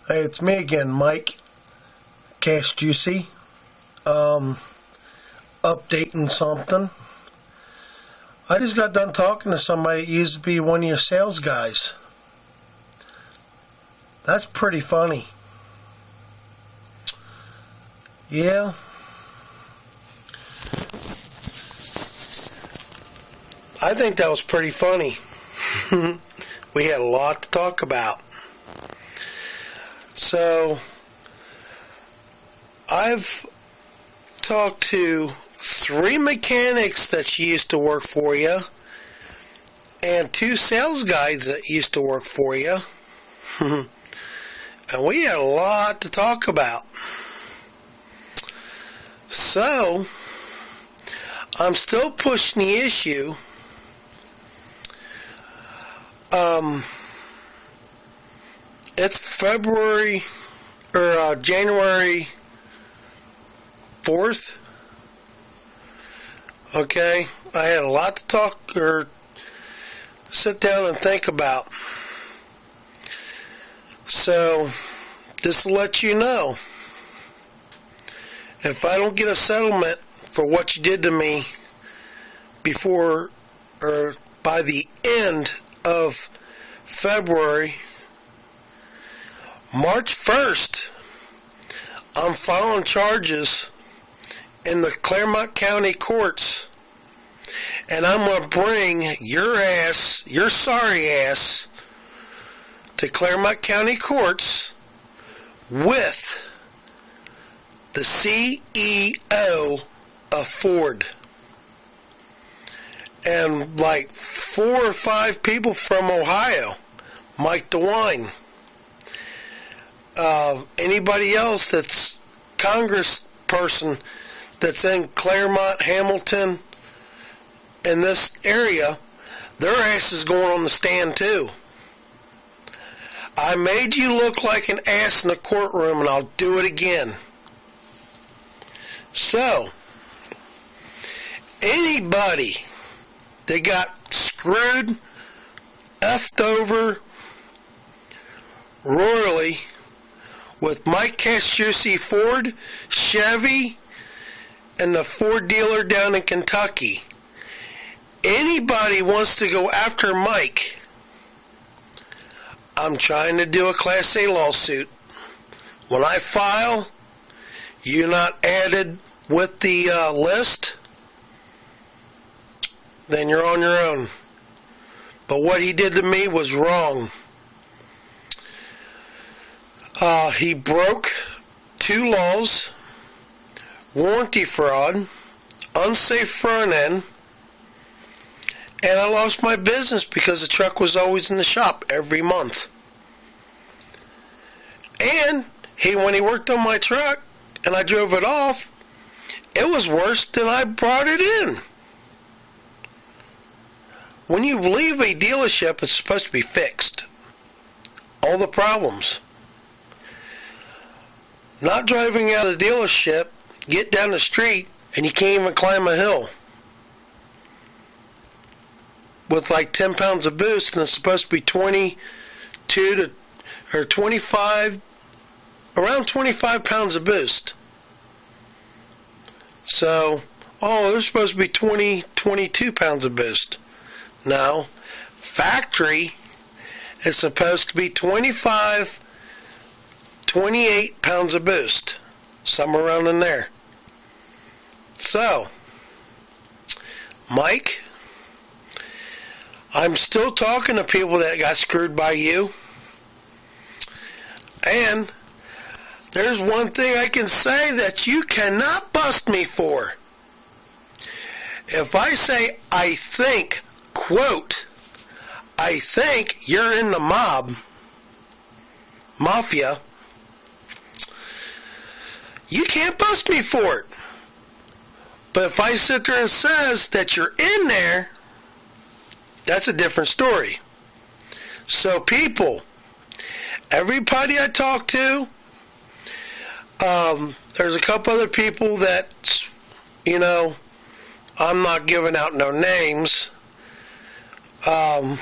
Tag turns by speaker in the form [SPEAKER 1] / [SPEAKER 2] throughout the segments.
[SPEAKER 1] Hey, it's me again, Mike Castrucci. Updating something. I just got done talking to somebody that used to be one of your sales guys. That's pretty funny. Yeah. I think that was pretty funny. We had a lot to talk about. So, I've talked to 3 mechanics that used to work for you and 2 sales guys that used to work for you. And we had a lot to talk about. So, I'm still pushing the issue. It's February or January 4th. Okay, I had a lot to talk or sit down and think about. So, just to let you know, if I don't get a settlement for what you did to me before or by the end of February, March 1st, I'm filing charges in the Claremont County courts, and I'm going to bring your sorry ass, to Claremont County courts with the CEO of Ford and like 4 or 5 people from Ohio, Mike DeWine. Anybody else that's congressperson that's in Claremont, Hamilton, in this area, their ass is going on the stand too. I made you look like an ass in the courtroom, and I'll do it again. So, anybody that got screwed, effed over royally with Mike Castrucci Ford, Chevy, and the Ford dealer down in Kentucky, anybody wants to go after Mike, I'm trying to do a Class A lawsuit. When I file, you're not added with the list, then you're on your own. But what he did to me was wrong. He broke 2 laws: warranty fraud, unsafe front end, and I lost my business because the truck was always in the shop every month. And when he worked on my truck and I drove it off, it was worse than I brought it in. When you leave a dealership, it's supposed to be fixed. All the problems. Not driving out of the dealership, get down the street, and you can't even climb a hill with like 10 pounds of boost, and it's supposed to be 25, around 25 pounds of boost. So, there's supposed to be 22 pounds of boost. No, factory is supposed to be 28 pounds of boost, somewhere around in there. So, Mike, I'm still talking to people that got screwed by you. And there's one thing I can say that you cannot bust me for. If I say, I think, quote, I think you're in the mafia, you can't bust me for it. But if I sit there and says that you're in there, that's a different story. So people, everybody I talk to, there's a couple other people that, I'm not giving out no names, but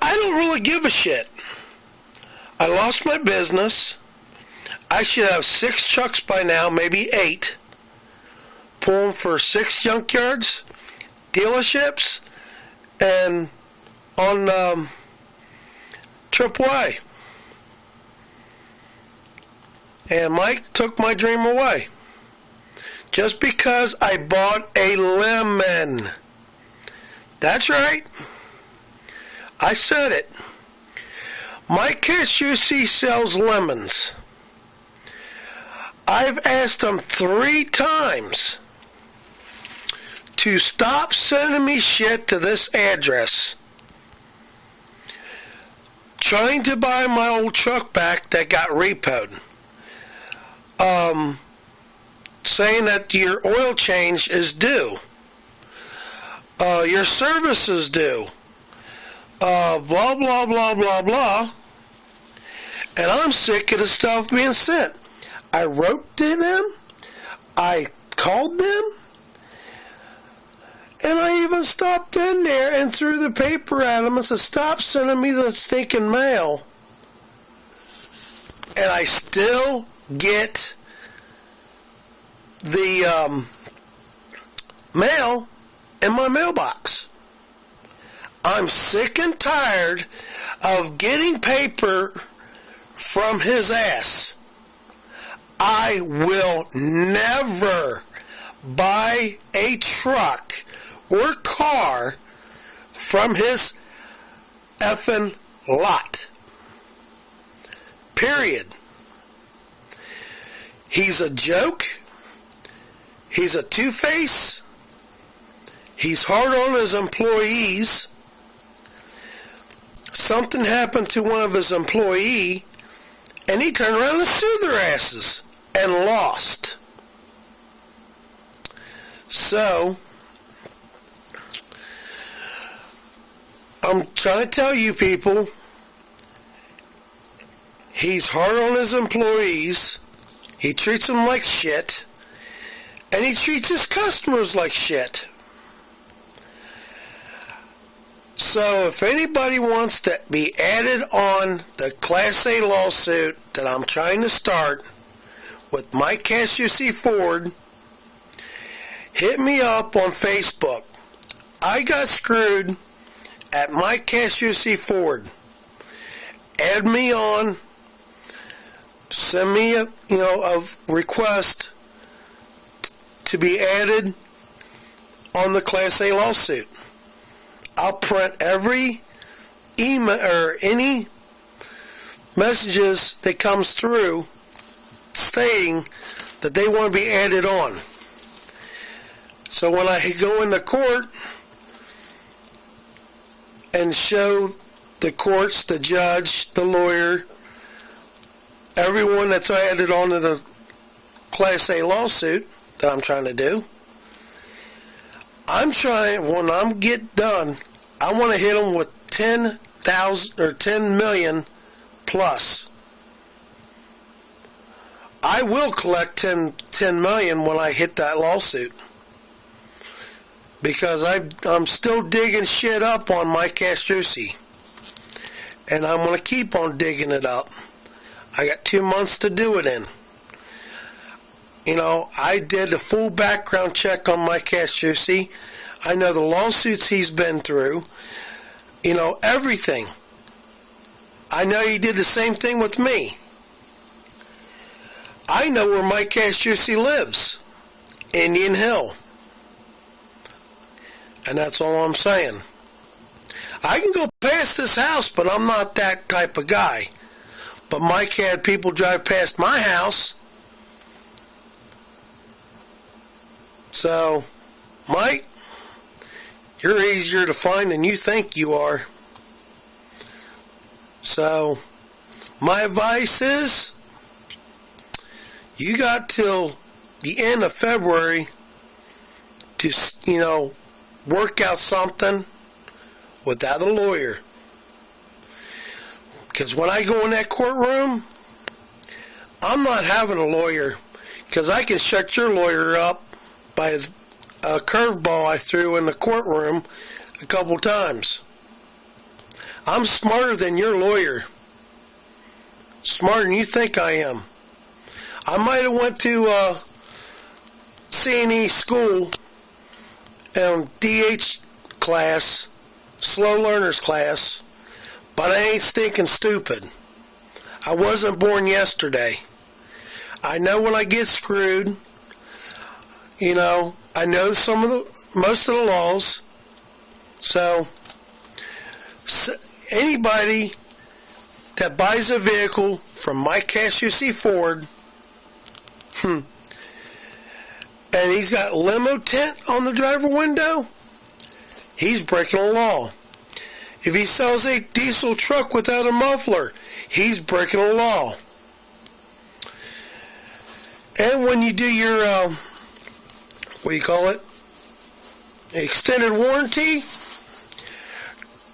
[SPEAKER 1] I don't really give a shit. I lost my business. I should have 6 trucks by now, maybe 8. Pulling for 6 junkyards, dealerships, and on AAA. And Mike took my dream away. Just because I bought a lemon. That's right. I said it. Mike Castrucci sells lemons. I've asked him 3 times to stop sending me shit to this address. Trying to buy my old truck back that got repoed. Saying that your oil change is due. Your service is due. Blah, blah, blah, blah, blah. And I'm sick of the stuff being sent. I wrote to them. I called them. And I even stopped in there and threw the paper at them and said, stop sending me the stinking mail. And I still get the mail in my mailbox. I'm sick and tired of getting paper from his ass. I will never buy a truck or car from his effing lot. Period. He's a joke. He's a two-face. He's hard on his employees. Something happened to one of his employees, and he turned around and sued their asses and lost. So, I'm trying to tell you people, he's hard on his employees. He treats them like shit. And he treats his customers like shit. So if anybody wants to be added on the Class A lawsuit that I'm trying to start with Mike Castrucci Ford, hit me up on Facebook. I got screwed at Mike Castrucci Ford. Add me on. Send me a request to be added on the Class A lawsuit. I'll print every email or any messages that comes through stating that they want to be added on. So when I go into court and show the courts, the judge, the lawyer, everyone that's added onto the Class A lawsuit that I'm trying to do, when I'm get done, I want to hit them with 10,000 or 10 million plus. I will collect 10 million when I hit that lawsuit. Because I'm still digging shit up on Mike Castrucci. And I'm going to keep on digging it up. I got 2 months to do it in. I did a full background check on Mike Castrucci. I know the lawsuits he's been through. Everything. I know he did the same thing with me. I know where Mike Castrucci lives. Indian Hill. And that's all I'm saying. I can go past this house, but I'm not that type of guy. But Mike had people drive past my house. So, Mike, you're easier to find than you think you are. So, my advice is, you got till the end of February to, work out something without a lawyer. Because when I go in that courtroom, I'm not having a lawyer. Because I can shut your lawyer up by a curveball I threw in the courtroom a couple times. I'm smarter than your lawyer. Smarter than you think I am. I might have went to C&E school and DH class, slow learners class, but I ain't stinking stupid. I wasn't born yesterday. I know when I get screwed. You know, I know most of the laws. So anybody that buys a vehicle from Mike Castrucci Ford, and he's got limo tent on the driver window, he's breaking the law. If he sells a diesel truck without a muffler, he's breaking the law. And when you do your, extended warranty,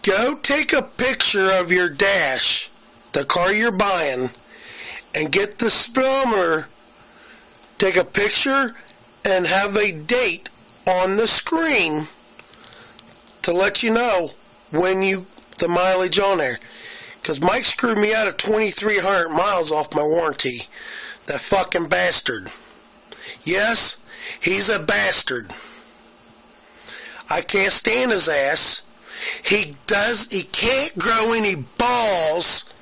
[SPEAKER 1] go take a picture of your dash, the car you're buying, and get the speedometer, take a picture, and have a date on the screen to let you know when the mileage on there. Because Mike screwed me out of 2,300 miles off my warranty. That fucking bastard. Yes, he's a bastard. I can't stand his ass. He can't grow any balls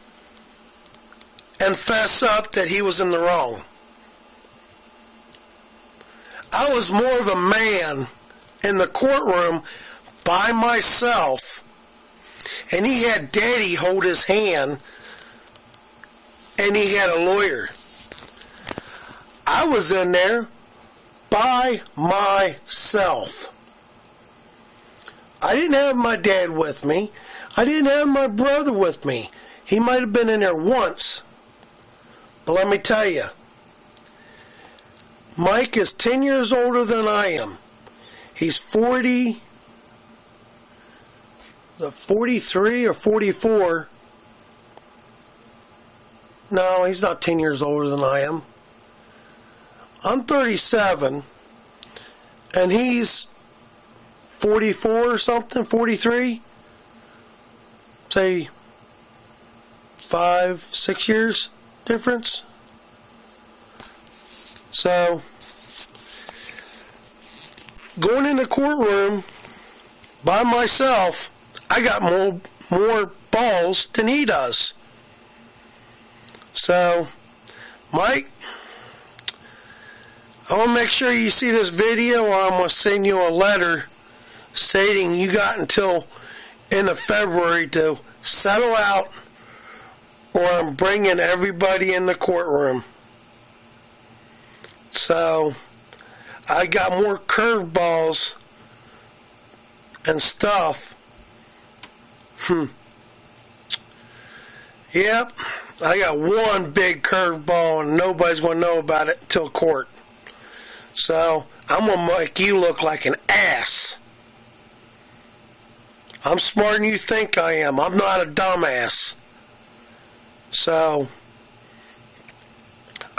[SPEAKER 1] and fess up that he was in the wrong. I was more of a man in the courtroom by myself, and he had Daddy hold his hand, and he had a lawyer. I was in there by myself. I didn't have my dad with me. I didn't have my brother with me. He might have been in there once. But let me tell you, Mike is 10 years older than I am. He's 43 or 44. No, he's not 10 years older than I am. I'm 37, and he's 44 or something, 43. Say 5-6 years difference. So, going in the courtroom by myself, I got more balls than he does. So, Mike, I want to make sure you see this video, or I'm going to send you a letter stating you got until end of February to settle out, or I'm bringing everybody in the courtroom. So, I got more curveballs and stuff. Yep, I got one big curveball, and nobody's going to know about it until court. So, I'm going to make you look like an ass. I'm smarter than you think I am. I'm not a dumbass. So,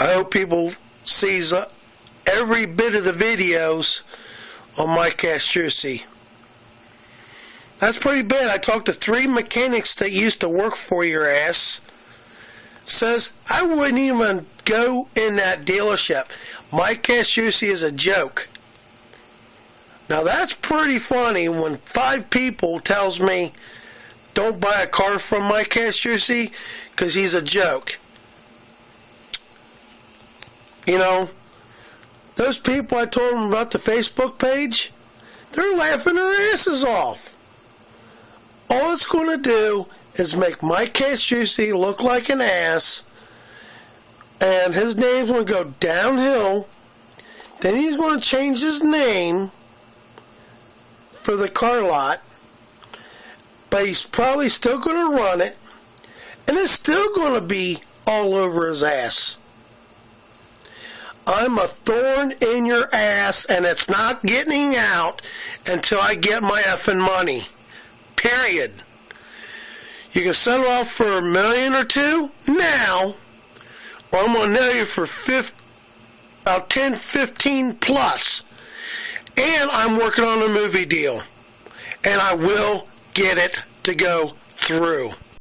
[SPEAKER 1] I hope people sees every bit of the videos on Mike Castrucci. That's pretty bad. I talked to 3 mechanics that used to work for your ass. Says, I wouldn't even go in that dealership. Mike Castrucci is a joke. Now that's pretty funny when 5 people tells me don't buy a car from Mike Castrucci because he's a joke. You know, those people I told them about the Facebook page, they're laughing their asses off. All it's going to do is make Mike Castrucci look like an ass, and his name's going to go downhill. Then he's going to change his name for the car lot, but he's probably still going to run it, and it's still going to be all over his ass. I'm a thorn in your ass, and it's not getting out until I get my effing money. Period. You can settle out for $1 million or $2 million now, or I'm going to nail you for about 10, 15 plus. And I'm working on a movie deal, and I will get it to go through.